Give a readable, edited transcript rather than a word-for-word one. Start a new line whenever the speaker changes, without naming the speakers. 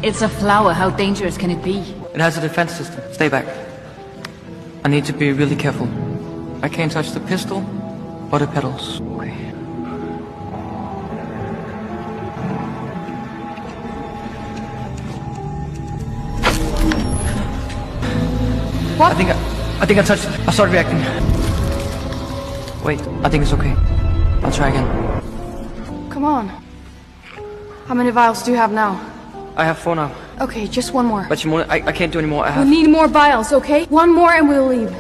It's a flower. How dangerous can it be?
It has a defense system. Stay back. I need to be really careful. I can't touch the pistol or the pedals. Okay.
What?
I think I touched it. I started reacting. Wait, I think it's okay. I'll try again.
Come on. How many vials do you have now?
I have 4 now.
Okay, just one more.
But I can't do any more.
We need more vials, okay? One more and we'll leave.